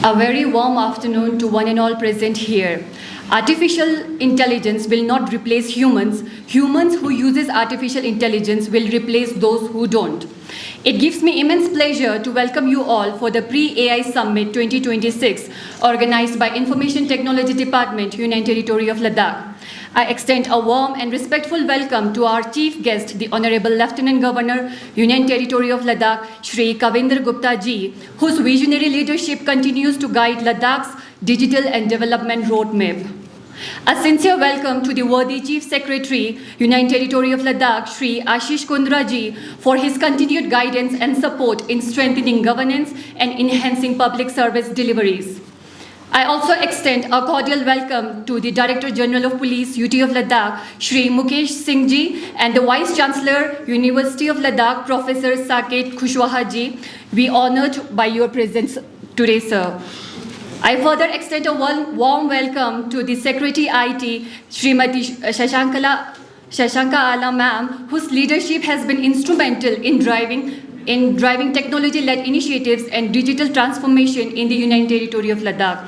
A very warm afternoon to one and all present here. Artificial intelligence will not replace humans. Humans who uses artificial intelligence will replace those who don't. It gives me immense pleasure to welcome you all for the Pre-AI Summit 2026 organized by Information Technology Department, Union Territory of Ladakh. I extend a warm and respectful welcome to our chief guest, the Honorable Lieutenant Governor, Union Territory of Ladakh, Shri Kavinder Gupta ji, whose visionary leadership continues to guide Ladakh's digital and development roadmap. A sincere welcome to the worthy Chief Secretary, Union Territory of Ladakh, Shri Ashish Kundra ji, for his continued guidance and support in strengthening governance and enhancing public service deliveries. I also extend a cordial welcome to the Director General of Police, UT of Ladakh, Shri Mukesh Singh ji, and the Vice Chancellor, University of Ladakh, Professor Saket Kushwaha ji. We honored by your presence today, sir. I further extend a warm welcome to the Secretary IT, Srimati Shashanka Ala ma'am, whose leadership has been instrumental in driving technology-led initiatives and digital transformation in the Union Territory of Ladakh.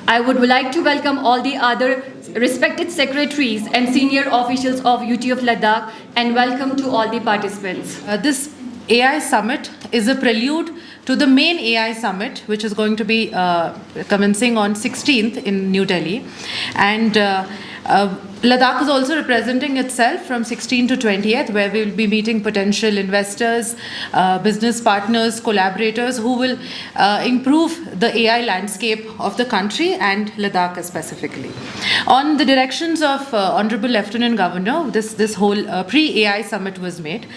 I would like to welcome all the other respected secretaries and senior officials of UT of Ladakh, and welcome to all the participants. This AI Summit is a prelude to the main AI Summit, which is going to be commencing on 16th in New Delhi. And Ladakh is also representing itself from 16th to 20th, where we will be meeting potential investors, business partners, collaborators who will improve the AI landscape of the country and Ladakh specifically. On the directions of Honorable Lieutenant Governor, this whole pre-AI summit was made.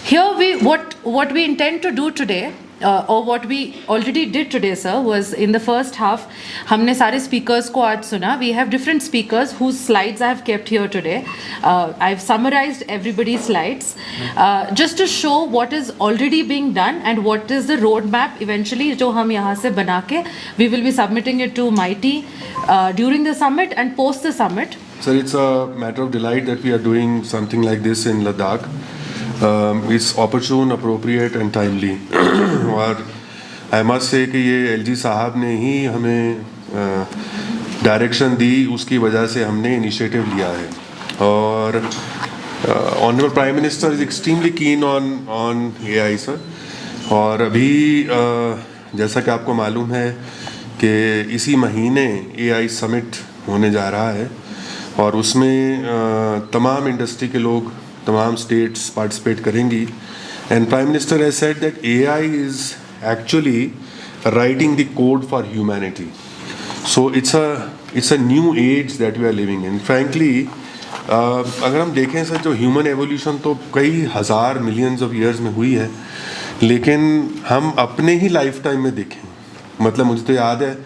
Here what we intend to do today, or what we already did today, sir, was in the first half, हमने सारे speakers को आज सुना. We have different speakers whose slides I have kept here today. I've summarized everybody's slides just to show what is already being done and what is the roadmap eventually जो हम यहाँ से बना के we will be submitting it to MIT during the summit and post the summit. Sir, it's a matter of delight that we are doing something like this in Ladakh. It's opportune, appropriate and timely. और I must say कि ये LG साहब ने ही हमें direction दी, उसकी वजह से हमने इनिशिएटिव लिया है. और Honorable Prime Minister is extremely keen on AI, sir. और अभी जैसा कि आपको मालूम है कि इसी महीने AI समिट होने जा रहा है और उसमें तमाम इंडस्ट्री के लोग, तमाम स्टेट्स पार्टिसिपेट करेंगी. And Prime Minister has said that AI is actually writing the code for humanity. So it's a new age that we are living in. Frankly, अगर हम देखें सर, जो ह्यूमन एवोल्यूशन तो कई हज़ार मिलियंस ऑफ ईयर्स में हुई है, लेकिन हम अपने ही लाइफ टाइम में देखें, मतलब मुझे तो याद है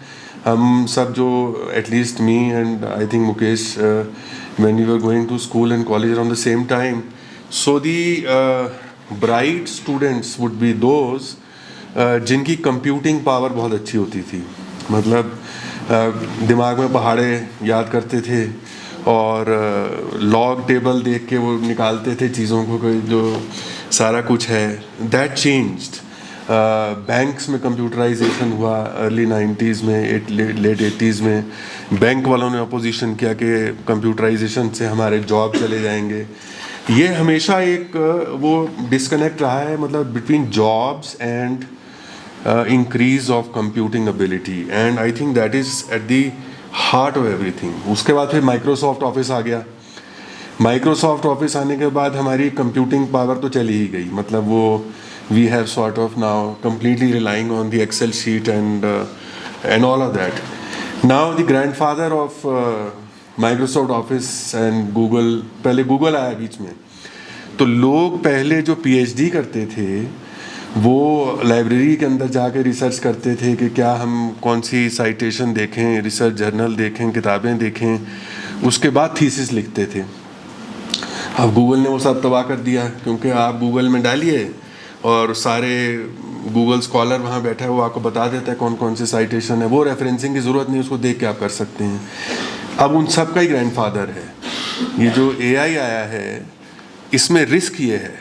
हम सब जो at least me and I think Mukesh when we were going to school and college around the same time, so the bright students would be those जिनकी कंप्यूटिंग पावर बहुत अच्छी होती थी. मतलब दिमाग में पहाड़े याद करते थे और लॉग टेबल देख के वो निकालते थे चीज़ों को, जो सारा कुछ है. That changed. बैंक्स में कंप्यूटराइजेशन हुआ अर्ली 90s में, लेट 80s में. बैंक वालों ने अपोजिशन किया कि कंप्यूटराइजेशन से हमारे जॉब चले जाएंगे. ये हमेशा एक वो डिस्कनेक्ट रहा है, मतलब between jobs and increase of computing ability, and I think that is at the heart of everything. उसके बाद फिर माइक्रोसॉफ्ट ऑफिस आ गया. माइक्रोसॉफ्ट ऑफिस आने के बाद हमारी कंप्यूटिंग पावर तो चली ही गई. मतलब वो we have sort of now completely relying on the Excel sheet and all of that. Now the grandfather of Microsoft Office and Google, पहले Google आया बीच में, तो लोग पहले जो PhD करते थे वो लाइब्रेरी के अंदर जाके रिसर्च करते थे कि क्या हम कौन सी साइटेशन देखें, रिसर्च जर्नल देखें, किताबें देखें, उसके बाद थीसिस लिखते थे. अब गूगल ने वो सब तबाह कर दिया, क्योंकि आप गूगल में डालिए और सारे गूगल स्कॉलर वहाँ बैठा है, वो आपको बता देता है कौन कौन से साइटेशन है. वो रेफरेंसिंग की ज़रूरत नहीं, उसको देख के आप कर सकते हैं. अब उन सब का ही ग्रैंडफादर है ये जो AI आया है. इसमें रिस्क ये है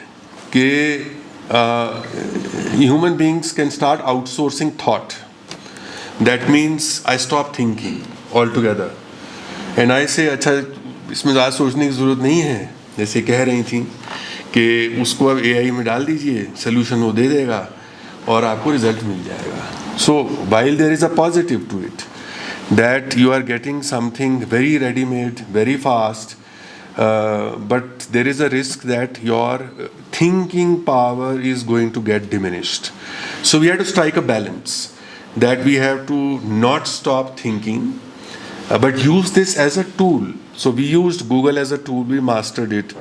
कि human beings can start outsourcing thought. that means I stop thinking altogether. And I say, अच्छा इसमें ज़्यादा सोचने की ज़रूरत नहीं है, जैसे कह रही थी कि उसको अब AI में डाल दीजिए, सोल्यूशन वो दे देगा और आपको रिजल्ट मिल जाएगा. So while there is a positive to it, that you are getting something very ready-made, very fast, but there is a risk that your thinking power is going to get diminished. So we have to strike a balance, that we have to not stop thinking, but use this as a tool. So we used Google as a tool, we mastered it.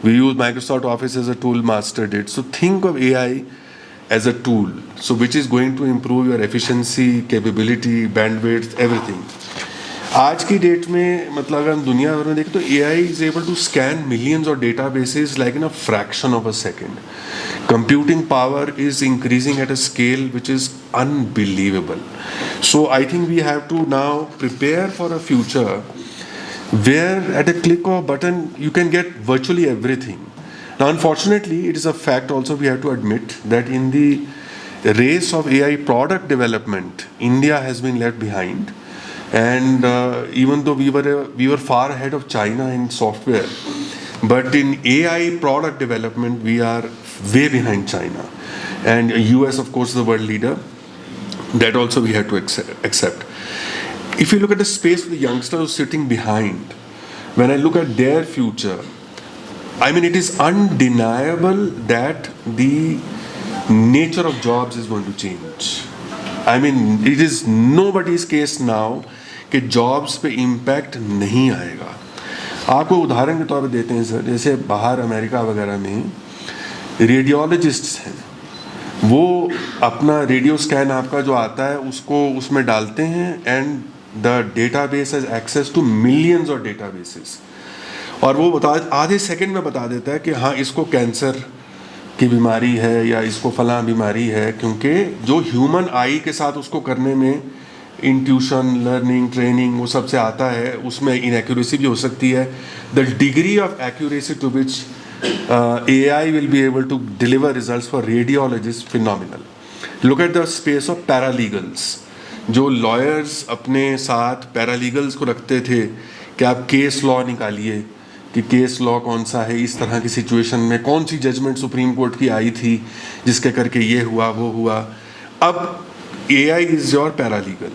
We used Microsoft Office as a tool, mastered it. So think of AI as a tool, so which is going to improve your efficiency, capability, bandwidth, everything. आज की date में मतलब अगर हम दुनिया भर में देखें तो AI is able to scan millions of databases like in a fraction of a second. Computing power is increasing at a scale which is unbelievable. So I think we have to now prepare for a future where at a click of a button you can get virtually everything. Now unfortunately it is a fact also, we have to admit that in the race of AI product development, India has been left behind. And even though we were far ahead of China in software, but in AI product development we are way behind China. And US, of course, is the world leader. That also we have to accept. If you look at the space of the youngsters sitting behind, when I look at their future, I mean, it is undeniable that the nature of jobs is going to change. I mean, it is nobody's case now कि jobs पे impact नहीं आएगा. आपको उदाहरण के तौर पे देते हैं सर, जैसे बाहर अमेरिका वगैरह में रेडियोलॉजिस्ट्स हैं, वो अपना रेडियो स्कैन आपका जो आता है उसको उसमें डालते हैं and the database has access to millions of databases, और वो आधे सेकंड में बता देता है कि हाँ इसको कैंसर की बीमारी है या इसको फलां बीमारी है, क्योंकि जो ह्यूमन आई के साथ उसको करने में इंट्यूशन, लर्निंग, ट्रेनिंग वो सबसे आता है, उसमें इनएक्यूरेसी भी हो सकती है. The degree of accuracy to which AI will be able to deliver results for radiologists phenomenal. Look at the space of paralegals. जो लॉयर्स अपने साथ पैरालीगल्स को रखते थे कि आप केस लॉ निकालिए कि केस लॉ कौन सा है, इस तरह की सिचुएशन में कौन सी जजमेंट सुप्रीम कोर्ट की आई थी जिसके करके ये हुआ वो हुआ. अब AI इज योर पैरालीगल.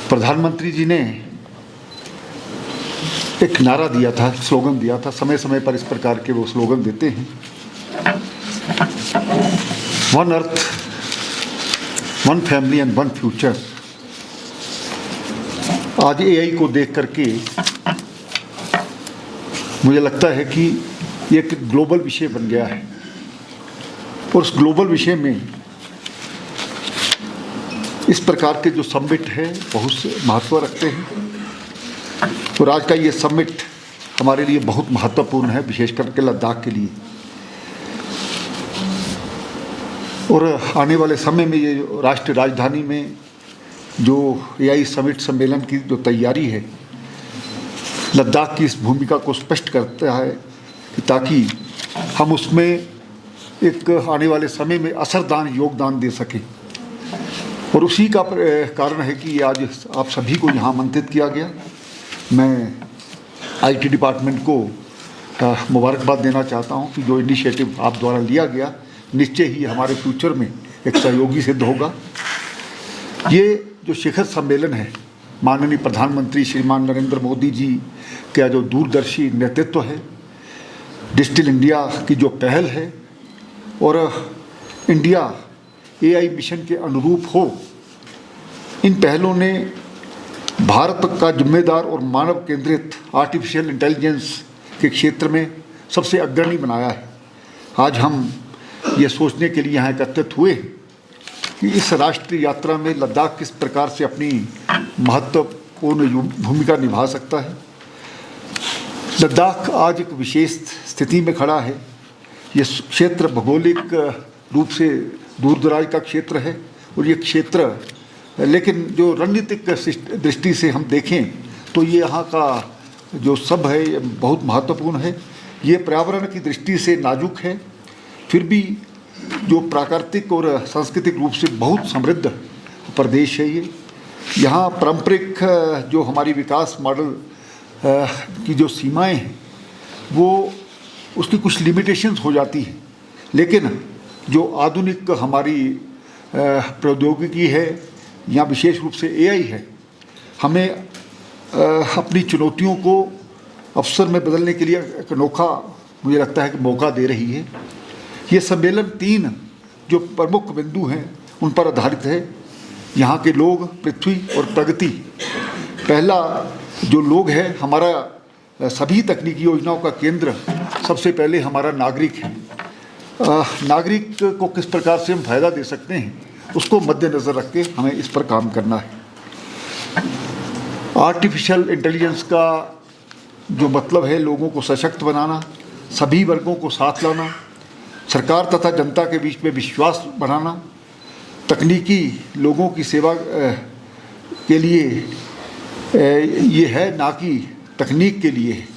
प्रधानमंत्री जी ने एक नारा दिया था, स्लोगन दिया था, समय समय पर इस प्रकार के वो स्लोगन देते हैं. One earth, one family and one future. आज AI को देख करके मुझे लगता है कि ये एक ग्लोबल विषय बन गया है, और उस ग्लोबल विषय में इस प्रकार के जो समिट है बहुत महत्व रखते हैं. और आज का ये समिट हमारे लिए बहुत महत्वपूर्ण है, विशेष करके लद्दाख के लिए. और आने वाले समय में ये राष्ट्रीय राजधानी में जो AI समिट सम्मेलन की जो तैयारी है, लद्दाख की इस भूमिका को स्पष्ट करता है कि ताकि हम उसमें एक आने वाले समय में असरदार योगदान दे सकें. और उसी का कारण है कि आज आप सभी को यहाँ आमंत्रित किया गया. मैं IT डिपार्टमेंट को मुबारकबाद देना चाहता हूँ कि जो इनिशिएटिव आप द्वारा लिया गया निश्चय ही हमारे फ्यूचर में एक सहयोगी सिद्ध होगा. ये जो शिखर सम्मेलन है, माननीय प्रधानमंत्री श्रीमान नरेंद्र मोदी जी का जो दूरदर्शी नेतृत्व है, डिजिटल इंडिया की जो पहल है, और इंडिया AI मिशन के अनुरूप हो, इन पहलों ने भारत का जिम्मेदार और मानव केंद्रित आर्टिफिशियल इंटेलिजेंस के क्षेत्र में सबसे अग्रणी बनाया है. आज हम ये सोचने के लिए यहाँ एकत्रित हुए कि इस राष्ट्रीय यात्रा में लद्दाख किस प्रकार से अपनी महत्वपूर्ण भूमिका निभा सकता है. लद्दाख आज एक विशेष स्थिति में खड़ा है. ये क्षेत्र भौगोलिक रूप से दूर दराज का क्षेत्र है, और ये क्षेत्र लेकिन जो रणनीतिक दृष्टि से हम देखें तो ये यहाँ का जो सब है ये बहुत महत्वपूर्ण है. ये पर्यावरण की दृष्टि से नाजुक है, फिर भी जो प्राकृतिक और सांस्कृतिक रूप से बहुत समृद्ध प्रदेश है ये. यहाँ पारंपरिक जो हमारी विकास मॉडल की जो सीमाएं हैं वो उसकी कुछ लिमिटेशंस हो जाती हैं, लेकिन जो आधुनिक हमारी प्रौद्योगिकी है या विशेष रूप से एआई है, हमें अपनी चुनौतियों को अवसर में बदलने के लिए एक अनोखा मुझे लगता है कि मौका दे रही है। ये सम्मेलन 3 जो प्रमुख बिंदु हैं उन पर आधारित है। यहाँ के लोग, पृथ्वी और प्रगति। पहला जो लोग है, हमारा सभी तकनीकी योजनाओं का केंद्र सबसे पहले हमारा नागरिक है। नागरिक को किस प्रकार से हम फायदा दे सकते हैं उसको मद्देनज़र रख के हमें इस पर काम करना है। आर्टिफिशियल इंटेलिजेंस का जो मतलब है लोगों को सशक्त बनाना, सभी वर्गों को साथ लाना, सरकार तथा जनता के बीच में विश्वास बढ़ाना, तकनीकी लोगों की सेवा के लिए ये है, ना कि तकनीक के लिए है।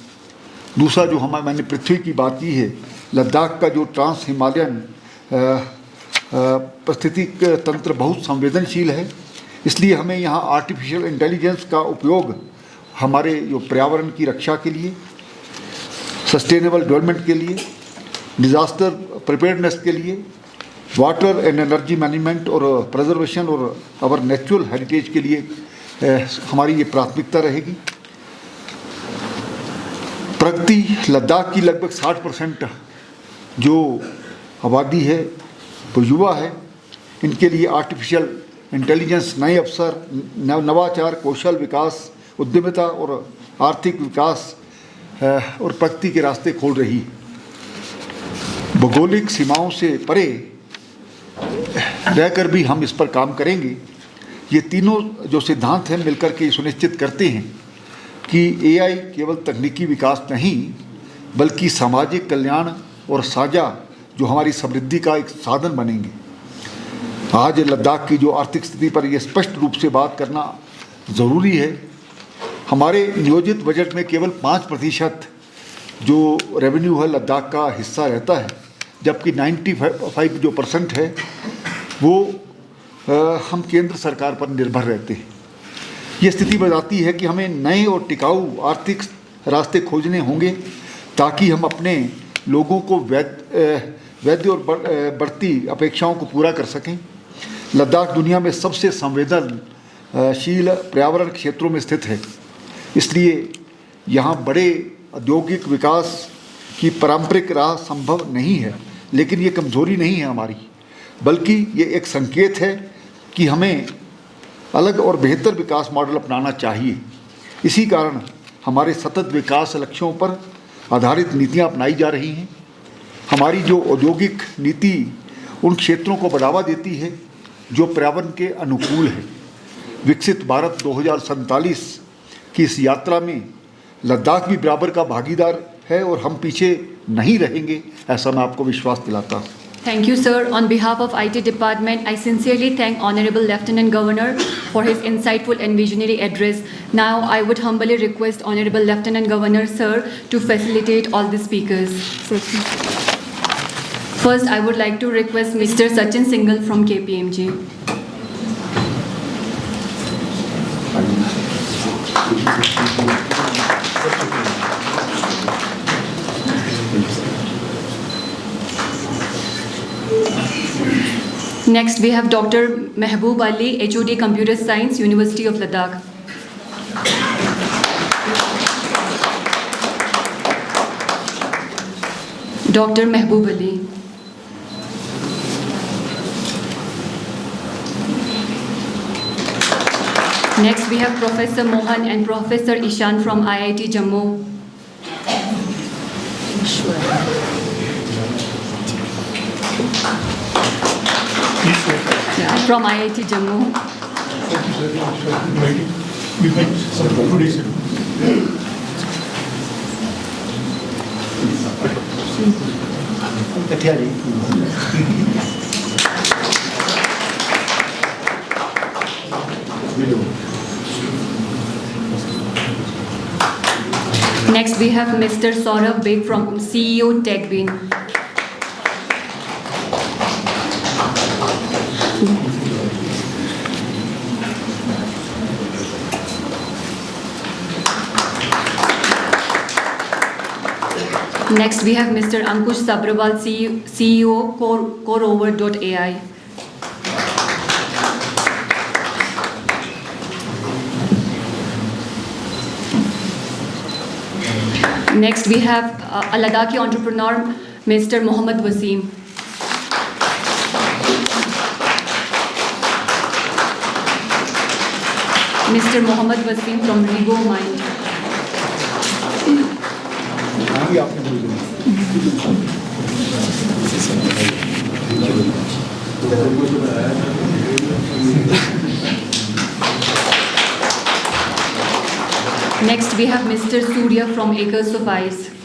दूसरा जो मैंने पृथ्वी की बात की है, लद्दाख का जो ट्रांस हिमालयन पारिस्थितिक तंत्र बहुत संवेदनशील है, इसलिए हमें यहाँ आर्टिफिशियल इंटेलिजेंस का उपयोग हमारे जो पर्यावरण की रक्षा के लिए, सस्टेनेबल डेवलपमेंट के लिए, डिज़ास्टर प्रिपेयर्डनेस के लिए, वाटर एंड एनर्जी मैनेजमेंट और प्रिजर्वेशन और आवर नेचुरल हेरिटेज के लिए हमारी ये प्राथमिकता रहेगी। प्रगति लद्दाख की लगभग 60% जो आबादी है वो युवा है। इनके लिए आर्टिफिशियल इंटेलिजेंस नए अवसर, नवाचार, कौशल विकास, उद्यमिता और आर्थिक विकास और प्रगति के रास्ते खोल रही है। भौगोलिक सीमाओं से परे रहकर भी हम इस पर काम करेंगे। ये तीनों जो सिद्धांत हैं मिलकर के सुनिश्चित करते हैं कि एआई केवल तकनीकी विकास नहीं बल्कि सामाजिक कल्याण और साझा जो हमारी समृद्धि का एक साधन बनेंगे। आज लद्दाख की जो आर्थिक स्थिति पर यह स्पष्ट रूप से बात करना ज़रूरी है। हमारे नियोजित बजट में केवल 5% जो रेवेन्यू है लद्दाख का हिस्सा रहता है, जबकि 95 जो % है वो हम केंद्र सरकार पर निर्भर रहते हैं। ये स्थिति बताती है कि हमें नए और टिकाऊ आर्थिक रास्ते खोजने होंगे ताकि हम अपने लोगों को वैध और बढ़ती अपेक्षाओं को पूरा कर सकें। लद्दाख दुनिया में सबसे संवेदनशील पर्यावरण क्षेत्रों में स्थित है, इसलिए यहाँ बड़े औद्योगिक विकास की पारंपरिक राह संभव नहीं है। लेकिन ये कमज़ोरी नहीं है हमारी, बल्कि ये एक संकेत है कि हमें अलग और बेहतर विकास मॉडल अपनाना चाहिए। इसी कारण हमारे सतत विकास लक्ष्यों पर आधारित नीतियाँ अपनाई जा रही हैं। हमारी जो औद्योगिक नीति उन क्षेत्रों को बढ़ावा देती है जो पर्यावरण के अनुकूल है। विकसित भारत 2047 की इस यात्रा में लद्दाख भी बराबर का भागीदार है और हम पीछे नहीं रहेंगे, ऐसा मैं आपको विश्वास दिलाता हूँ। Thank you, sir. On behalf of IT department, I sincerely thank Honorable Lieutenant Governor for his insightful and visionary address. Now, I would humbly request Honorable Lieutenant Governor, sir, to facilitate all the speakers. First, I would like to request Mr. Sachin Singhal from KPMG. Next, we have Dr. Mehboob Ali, HOD Computer Science, University of Ladakh. Dr. Mehboob Ali. Next, we have Professor Mohan and Professor Ishan from IIT Jammu. Yeah, from IIT Jammu. Next, we have Mr. Saurabh Beg from CEO TechBean. Next, we have Mr. Ankush Sabrawal, CEO, CoreOver.ai. Next, we have a Ladakhi entrepreneur, Mr. Mohammad Wasim. Mr. Mohammad Wasim from Rego Mind. Next, we have Mr. Surya from Acres of Ice.